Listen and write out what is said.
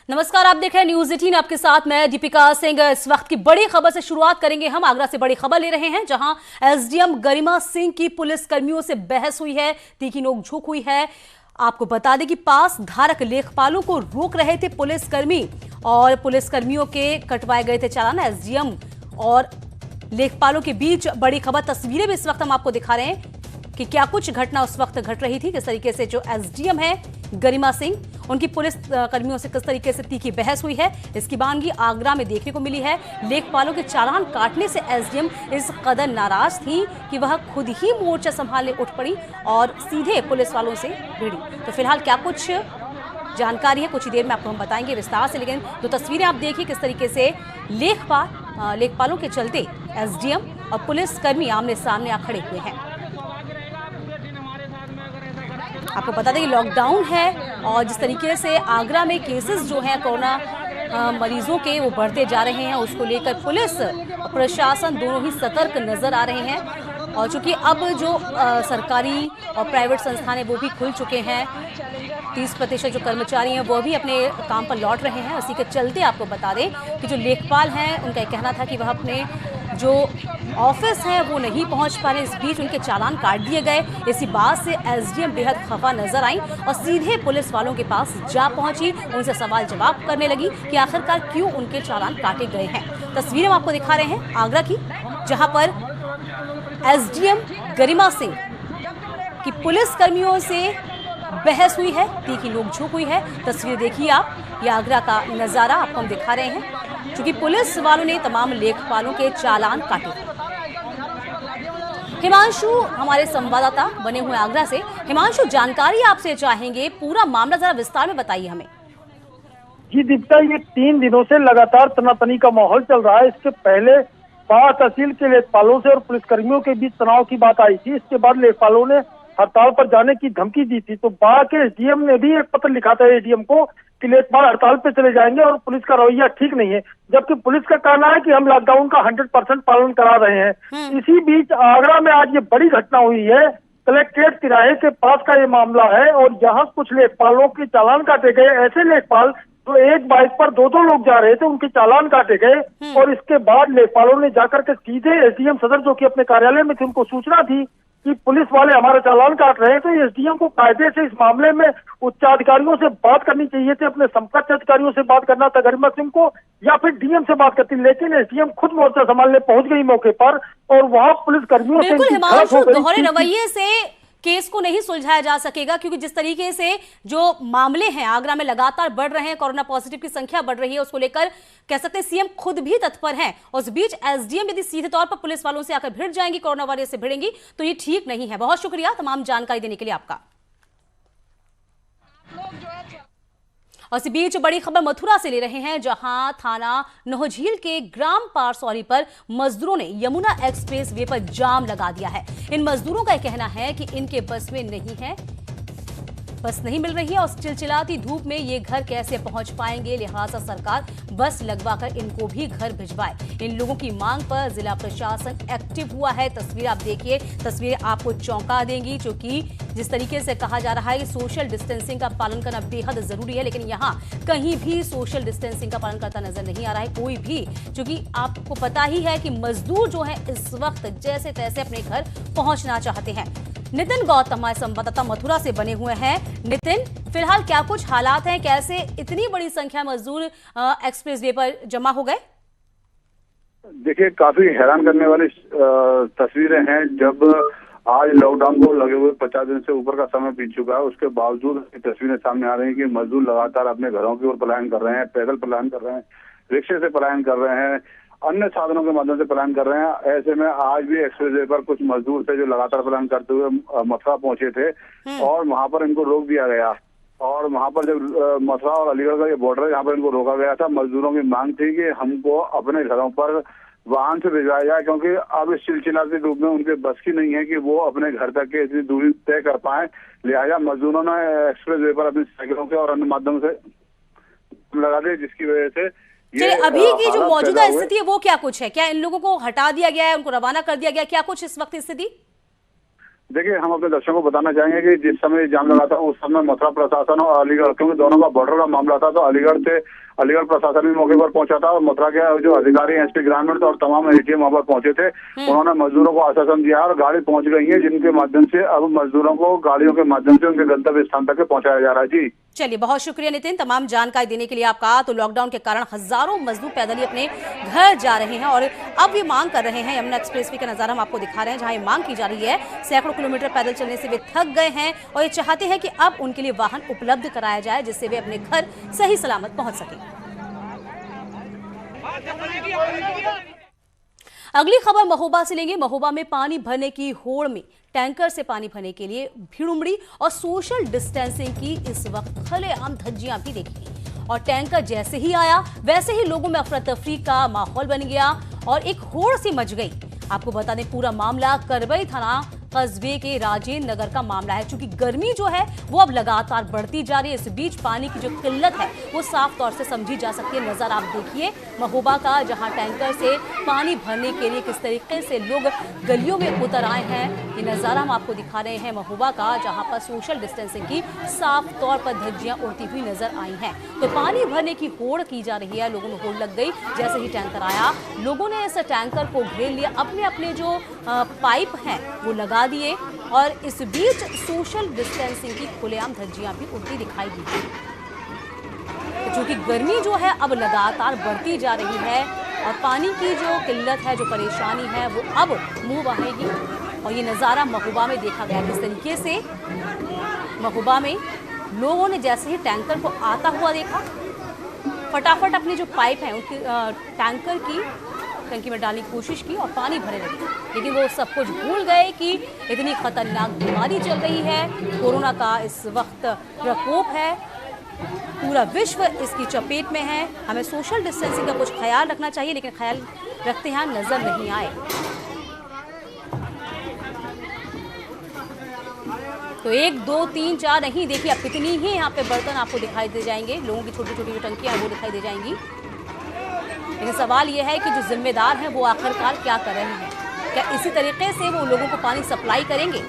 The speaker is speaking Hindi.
नमस्कार, आप देख रहे हैं न्यूज 18। आपके साथ मैं दीपिका सिंह। इस वक्त की बड़ी खबर से शुरुआत करेंगे। हम आगरा से बड़ी खबर ले रहे हैं, जहां एसडीएम गरिमा सिंह की पुलिस कर्मियों से बहस हुई है, तीखी नोकझोंक हुई है। आपको बता दें कि पास धारक लेखपालों को रोक रहे थे पुलिसकर्मी और पुलिसकर्मियों के कटवाए गए थे चालान। एसडीएम और लेखपालों के बीच बड़ी खबर। तस्वीरें भी इस वक्त हम आपको दिखा रहे हैं कि क्या कुछ घटना उस वक्त घट रही थी, किस तरीके से जो एसडीएम है गरिमा सिंह, उनकी पुलिस कर्मियों से किस तरीके से तीखी बहस हुई है। इसकी बानगी आगरा में देखने को मिली है। लेखपालों के चालान काटने से एसडीएम इस कदर नाराज थी कि वह खुद ही मोर्चा संभालने उठ पड़ी और सीधे पुलिस वालों से भिड़ी। तो फिलहाल क्या कुछ जानकारी है, कुछ ही देर में आपको हम बताएंगे विस्तार से, लेकिन जो तस्वीरें आप देखिए किस तरीके से लेखपालों के चलते एसडीएम और पुलिसकर्मी आमने सामने आ खड़े हुए हैं। आपको बता दें कि लॉकडाउन है और जिस तरीके से आगरा में केसेस जो हैं कोरोना मरीजों के वो बढ़ते जा रहे हैं, उसको लेकर पुलिस और प्रशासन दोनों ही सतर्क नजर आ रहे हैं। और चूंकि अब जो सरकारी और प्राइवेट संस्थान है वो भी खुल चुके हैं, 30% जो कर्मचारी हैं वो भी अपने काम पर लौट रहे हैं। उसी के चलते आपको बता दें कि जो लेखपाल हैं उनका कहना था कि वह अपने जो ऑफिस है वो नहीं पहुंच पा रहे। इस बीच उनके चालान काट दिए गए। इसी बात से एसडीएम बेहद खफा नजर आई और सीधे पुलिस वालों के पास जा पहुंची, उनसे सवाल जवाब करने लगी कि आखिरकार क्यों उनके चालान काटे गए हैं। तस्वीरें हम आपको दिखा रहे हैं आगरा की, जहां पर एसडीएम गरिमा सिंह की पुलिस कर्मियों से बहस हुई है, तीखी नोकझोंक हुई है। तस्वीर देखिए आप, ये आगरा का नजारा आपको हम दिखा रहे हैं। क्योंकि पुलिस वालों ने तमाम लेखपालों के चालान काटे। हिमांशु हमारे संवाददाता बने हुए आगरा से। हिमांशु, जानकारी आपसे चाहेंगे, पूरा मामला जरा विस्तार में बताइए हमें। जी दीपिका, ये 3 दिनों से लगातार तनातनी का माहौल चल रहा है। इसके पहले बाढ़ तहसील के लेखपालों से और पुलिसकर्मियों के बीच तनाव की बात आई थी। इसके बाद लेखपालों ने हड़ताल पर जाने की धमकी दी थी। तो बाढ़ के एसडीएम ने भी एक पत्र लिखा था एडीएम को कि लेखपाल हड़ताल पे चले जाएंगे और पुलिस का रवैया ठीक नहीं है, जबकि पुलिस का कहना है कि हम लॉकडाउन का 100% पालन करा रहे हैं। इसी बीच आगरा में आज ये बड़ी घटना हुई है। कलेक्ट्रेट तिराहे के पास का ये मामला है और यहाँ कुछ लेखपालों के चालान काटे गए। ऐसे लेखपाल जो एक बाइक पर 2-2 लोग जा रहे थे, उनके चालान काटे गए। और इसके बाद लेखपालों ने जाकर के सीधे एसडीएम सदर, जो कि अपने कार्यालय में थे, उनको सूचना दी कि पुलिस वाले हमारा चालान काट रहे हैं। तो एसडीएम को कायदे से इस मामले में उच्चाधिकारियों से बात करनी चाहिए थी, अपने समकक्ष अधिकारियों से बात करना था गरिमा सिंह को, या फिर डीएम से बात करती। लेकिन एसडीएम खुद मोर्चा संभालने पहुंच गई मौके पर और वहां पुलिस कर्मियों से दोहरे रवैये से केस को नहीं सुलझाया जा सकेगा, क्योंकि जिस तरीके से जो मामले हैं आगरा में लगातार बढ़ रहे हैं, कोरोना पॉजिटिव की संख्या बढ़ रही है, उसको लेकर कह सकते हैं सीएम खुद भी तत्पर हैं। उस बीच एसडीएम यदि सीधे तौर पर पुलिस वालों से आकर भिड़ जाएंगी, कोरोना वायरस से भिड़ेंगी, तो ये ठीक नहीं है। बहुत शुक्रिया तमाम जानकारी देने के लिए आपका। और इसी बीच बड़ी खबर मथुरा से ले रहे हैं, जहां थाना नौझील के ग्राम पारसौली पर मजदूरों ने यमुना एक्सप्रेस वे पर जाम लगा दिया है। इन मजदूरों का कहना है कि इनके बस में नहीं है, बस नहीं मिल रही है और चिलचिलाती धूप में ये घर कैसे पहुंच पाएंगे, लिहाजा सरकार बस लगवाकर इनको भी घर भिजवाए। इन लोगों की मांग पर जिला प्रशासन एक्टिव हुआ है। तस्वीर आप देखिए, तस्वीरें आपको चौंका देंगी, क्योंकि जिस तरीके से कहा जा रहा है कि सोशल डिस्टेंसिंग का पालन करना बेहद जरूरी है, लेकिन यहाँ कहीं भी सोशल डिस्टेंसिंग का पालन करता नजर नहीं आ रहा है कोई भी। क्योंकि आपको पता ही है कि मजदूर जो है इस वक्त जैसे तैसे अपने घर पहुंचना चाहते हैं। नितिन गौतम हमारे संवाददाता मथुरा से बने हुए हैं। नितिन, फिलहाल क्या कुछ हालात हैं, कैसे इतनी बड़ी संख्या मजदूर एक्सप्रेस वे पर जमा हो गए? देखिए, काफी हैरान करने वाली तस्वीरें हैं। जब आज लॉकडाउन को लगे हुए 50 दिन से ऊपर का समय बीत चुका है, उसके बावजूद तस्वीरें सामने आ रही हैं कि मजदूर लगातार अपने घरों की ओर पलायन कर रहे हैं, पैदल पलायन कर रहे हैं, रिक्शे से पलायन कर रहे हैं, अन्य साधनों के माध्यम से पलायन कर रहे हैं। ऐसे में आज भी एक्सप्रेस वे पर कुछ मजदूर थे जो लगातार पलायन करते हुए मथुरा पहुंचे थे और वहां पर इनको रोक दिया गया। और वहां पर जब मथुरा और अलीगढ़ का ये बॉर्डर है, यहाँ पर इनको रोका गया था। मजदूरों की मांग थी कि हमको अपने घरों पर वाहन से भिजवाया जाए, क्योंकि अब इस चिलचिलाते धूप में उनके बस की नहीं है कि वो अपने घर तक के इतनी दूरी तय कर पाए। लिहाजा मजदूरों ने एक्सप्रेस वे पर अपनी साइकिलों के और अन्य माध्यम से लगा दिए, जिसकी वजह से अभी की जो मौजूदा स्थिति है वो क्या कुछ है? क्या इन लोगों को हटा दिया गया है, उनको रवाना कर दिया गया, क्या कुछ इस वक्त स्थिति? देखिए, हम अपने दर्शकों को बताना चाहेंगे कि जिस समय जाम लगा था उस समय मथुरा प्रशासन और अलीगढ़, क्योंकि दोनों का बॉर्डर का मामला था, तो अलीगढ़ प्रशासन भी मौके पर पहुंचा था और मथुरा के जो अधिकारी एसपी ग्रामीण और तमाम एडीएम वहां पर पहुंचे थे। उन्होंने मजदूरों को आश्वासन दिया और गाड़ी पहुंच गई है, जिनके माध्यम से अब मजदूरों को गाड़ियों के माध्यम से उनके गंतव्य स्थान तक पहुंचाया जा रहा है। जी चलिए, बहुत शुक्रिया नितिन, तमाम जानकारी देने के लिए आपका। तो लॉकडाउन के कारण हजारों मजदूर पैदल ही अपने घर जा रहे हैं और अब ये मांग कर रहे हैं। यमुना एक्सप्रेसवे का नजारा हम आपको दिखा रहे हैं, जहां ये मांग की जा रही है। सैकड़ों किलोमीटर पैदल चलने से वे थक गए हैं और ये चाहते हैं कि अब उनके लिए वाहन उपलब्ध कराया जाए, जिससे वे अपने घर सही सलामत पहुंच सकें। अगली खबर महोबा से लेंगे। महोबा में पानी भरने की होड़ में टैंकर से पानी भरने के लिए भीड़ उमड़ी और सोशल डिस्टेंसिंग की इस वक्त खुलेआम धज्जियां भी देखी और टैंकर जैसे ही आया वैसे ही लोगों में अफरा तफरी का माहौल बन गया और एक होड़ सी मच गई। आपको बता दें, पूरा मामला करबई थाना कस्बे के राजेंद्र नगर का मामला है। क्योंकि गर्मी जो है वो अब लगातार बढ़ती जा रही है, इस बीच पानी की जो किल्लत है वो साफ तौर से समझी जा सकती है। नजर आप देखिए महोबा का, जहां टैंकर से पानी भरने के लिए किस तरीके से लोग गलियों में उतर आए हैं। ये नजारा हम आपको दिखा रहे हैं महोबा का, जहां पर सोशल डिस्टेंसिंग की साफ तौर पर धज्जियां उड़ती हुई नजर आई हैं। तो पानी भरने की होड़ की जा रही है, लोगों में होड़ लग गई। जैसे ही टैंकर आया, लोगों ने इस टैंकर को घेर लिया, अपने अपने जो पाइप हैं वो लगा दिए और इस बीच सोशल डिस्टेंसिंग की खुलेआम धज्जियां भी उड़ती दिखाई दी। क्योंकि गर्मी जो है अब लगातार बढ़ती जा रही है और पानी की जो किल्लत है, जो परेशानी है, वो अब मुंह बहाएगी। और ये नज़ारा महोबा में देखा गया। किस तरीके से महोबा में लोगों ने जैसे ही टैंकर को आता हुआ देखा, फटाफट अपनी जो पाइप है उनकी टैंकर की टंकी में डालने की कोशिश की और पानी भरे लगे। लेकिन वो सब कुछ भूल गए कि इतनी खतरनाक बीमारी चल रही है, कोरोना का इस वक्त प्रकोप है, पूरा विश्व इसकी चपेट में है। हमें सोशल डिस्टेंसिंग का कुछ ख्याल रखना चाहिए, लेकिन ख्याल रखते हैं नजर नहीं आए। तो 1 2 3 4 नहीं, देखिए अब कितनी ही यहाँ पे बर्तन आपको दिखाई दे जाएंगे, लोगों की छोटी छोटी जो टंकियां हैं वो दिखाई दे जाएंगी। लेकिन सवाल ये है कि जो जिम्मेदार हैं वो आखिरकार क्या कर रहे हैं? क्या इसी तरीके से वो लोगों को पानी सप्लाई करेंगे?